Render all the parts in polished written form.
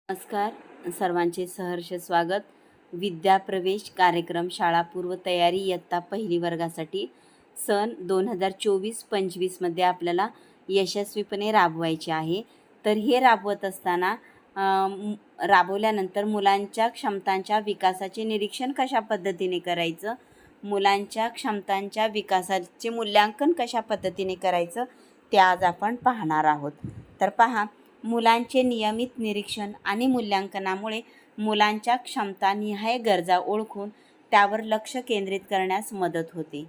नमस्कार, सर्वांचे सहर्ष स्वागत. विद्याप्रवेश कार्यक्रम शाळा पूर्व तयारी इयत्ता पहिली वर्गासाठी सन 2024-25 मध्ये आपल्याला यशस्वीपणे राबवायचे आहे. तर हे राबवत असताना राबवल्यानंतर मुलांच्या क्षमतांच्या विकासाचे निरीक्षण कशा पद्धतीने करायचं, मुलांच्या क्षमतांच्या विकासाचे मूल्यांकन कशा पद्धतीने करायचं ते आज आपण पाहणार आहोत. तर पहा, मुलांचे नियमित निरीक्षण आणि मूल्यांकनामुळे मुलांच्या क्षमतानिहाय गरजा ओळखून त्यावर लक्ष केंद्रित करण्यास मदत होते.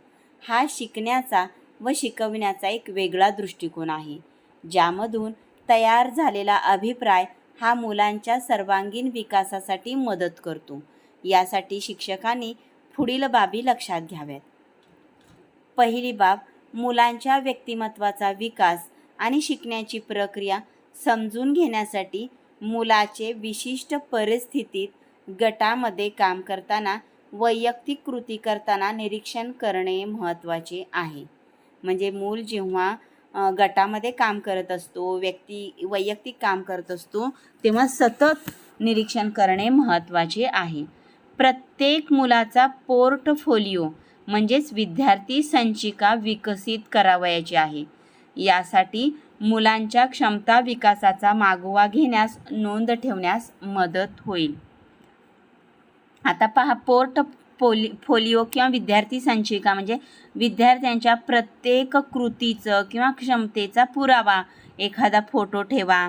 हा शिकण्याचा व शिकविण्याचा एक वेगळा दृष्टिकोन आहे, ज्यामधून तयार झालेला अभिप्राय हा मुलांच्या सर्वांगीण विकासासाठी मदत करतो. यासाठी शिक्षकांनी पुढील बाबी लक्षात घ्याव्यात. पहिली बाब, मुलांच्या व्यक्तिमत्वाचा विकास आणि शिकण्याची प्रक्रिया समजून घेण्यासाठी मुलाचे विशिष्ट परिस्थितीत गटामध्ये काम करताना वैयक्तिक कृती करताना निरीक्षण करणे महत्त्वाचे आहे. म्हणजे मूल जेव्हा गटामध्ये काम करत असतो, वैयक्तिक काम करत असतो, तेव्हा सतत निरीक्षण करणे महत्त्वाचे आहे. प्रत्येक मुलाचा पोर्टफोलिओ म्हणजेच विद्यार्थी संचिका विकसित करावयाची आहे. यासाठी मुलांच्या क्षमता विकासाचा मागोवा घेण्यास नोंद ठेवण्यास मदत होईल. आता पहा, पोर्टफोलिओ किंवा विद्यार्थी संचिका म्हणजे विद्यार्थ्यांच्या प्रत्येक कृतीचं किंवा क्षमतेचा पुरावा, एखादा फोटो ठेवा,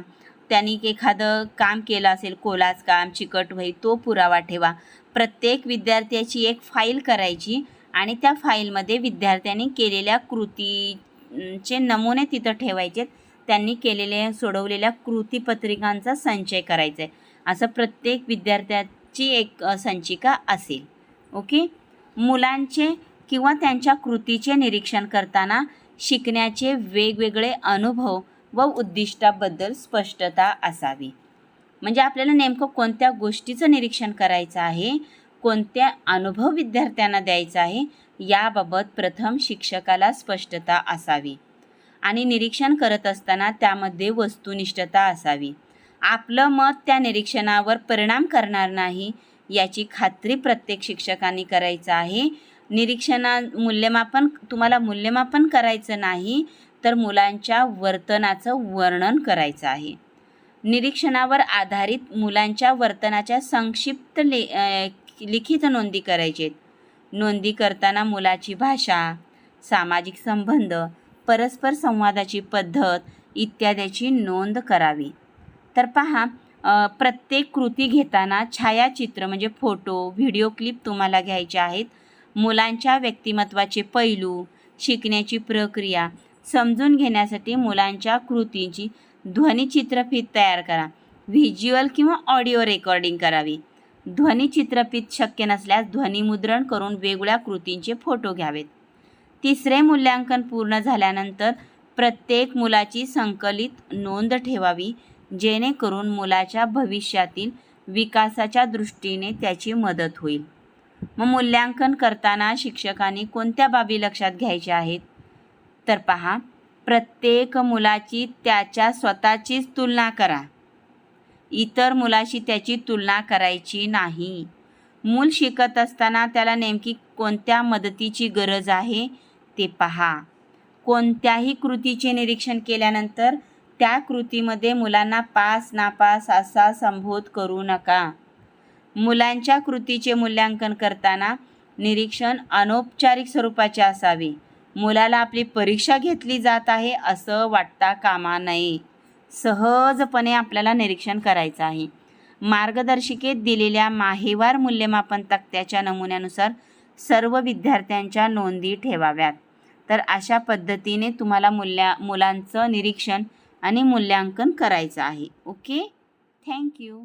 त्यांनी एखादं काम केलं असेल, कोलाज काम, चिकटवही, तो पुरावा ठेवा. प्रत्येक विद्यार्थ्याची एक फाईल करायची आणि त्या फाईलमध्ये विद्यार्थ्यांनी केलेल्या कृतीचे नमुने तिथं ठेवायचे. त्यांनी सोडवलेल्या कृतीपत्रिकांचा संचय करायचा आहे. असं प्रत्येक विद्यार्थ्याची एक संचिका असेल. ओके. मुलांचे किंवा त्यांच्या कृतीचे निरीक्षण करताना शिकण्याचे वेगवेगळे अनुभव व उद्दिष्टाबद्दल स्पष्टता असावी. म्हणजे आपल्याला नेमकं कोणत्या गोष्टीचं निरीक्षण करायचं आहे, कोणत्या अनुभव विद्यार्थ्यांना द्यायचा आहे, याबाबत प्रथम शिक्षकाला स्पष्टता असावी. आणि निरीक्षण करत असताना त्यामध्ये वस्तुनिष्ठता असावी. आपलं मत त्या निरीक्षणावर परिणाम करणार नाही याची खात्री प्रत्येक शिक्षकांनी करायचं आहे. तुम्हाला मूल्यमापन करायचं नाही, तर मुलांच्या वर्तनाचं वर्णन करायचं आहे. निरीक्षणावर आधारित मुलांच्या वर्तनाच्या संक्षिप्त लिखित नोंदी करायचे. नोंदी करताना मुलाची भाषा, सामाजिक संबंध, परस्पर संवादाची पद्धत इत्यादीची नोंद करावी. तर पहा, प्रत्येक कृती घेताना छायाचित्र म्हणजे फोटो, व्हिडिओ क्लिप तुम्हाला घ्यायचे आहेत. मुलांच्या व्यक्तिमत्वाचे पैलू, शिकण्याची प्रक्रिया समजून घेण्यासाठी मुलांच्या कृतीची ध्वनिचित्रफीत तयार करा. व्हिज्युअल किंवा ऑडिओ रेकॉर्डिंग करावी. ध्वनिचित्रफीत शक्य नसल्यास ध्वनिमुद्रण करून वेगवेगळ्या कृतींचे फोटो घ्यावेत. तिसरे मूल्यांकन पूर्ण झाल्यानंतर प्रत्येक मुलाची संकलित नोंद ठेवावी, जेणेकरून मुलाच्या भविष्यातील विकासाच्या दृष्टीने त्याची मदत होईल. मग मूल्यांकन करताना शिक्षकांनी कोणत्या बाबी लक्षात घ्यायच्या आहेत? तर पहा, प्रत्येक मुलाची त्याच्या स्वतःचीच तुलना करा. इतर मुलाशी त्याची तुलना करायची नाही. मूल शिकत असताना त्याला नेमकी कोणत्या मदतीची गरज आहे ते पहा. कोणत्याही कृतीचे निरीक्षण केल्यानंतर त्या कृतीमध्ये मुलांना पास नापास असा संबोध करू नका. मुलांच्या कृतीचे मूल्यांकन करताना निरीक्षण अनौपचारिक स्वरूपाचे असावे. मुलाला आपली परीक्षा घेतली जात आहे असं वाटता कामा नये. सहजपणे आपल्याला निरीक्षण करायचं आहे. मार्गदर्शिकेत दिलेल्या माहिवार मूल्यमापन तक्त्याच्या नमुन्यानुसार सर्व विद्यार्थ्यांच्या नोंदी ठेवाव्यात. तर अशा पद्धतीने तुम्हाला मुलांचं निरीक्षण आणि मूल्यांकन करायचं आहे. ओके. थँक्यू.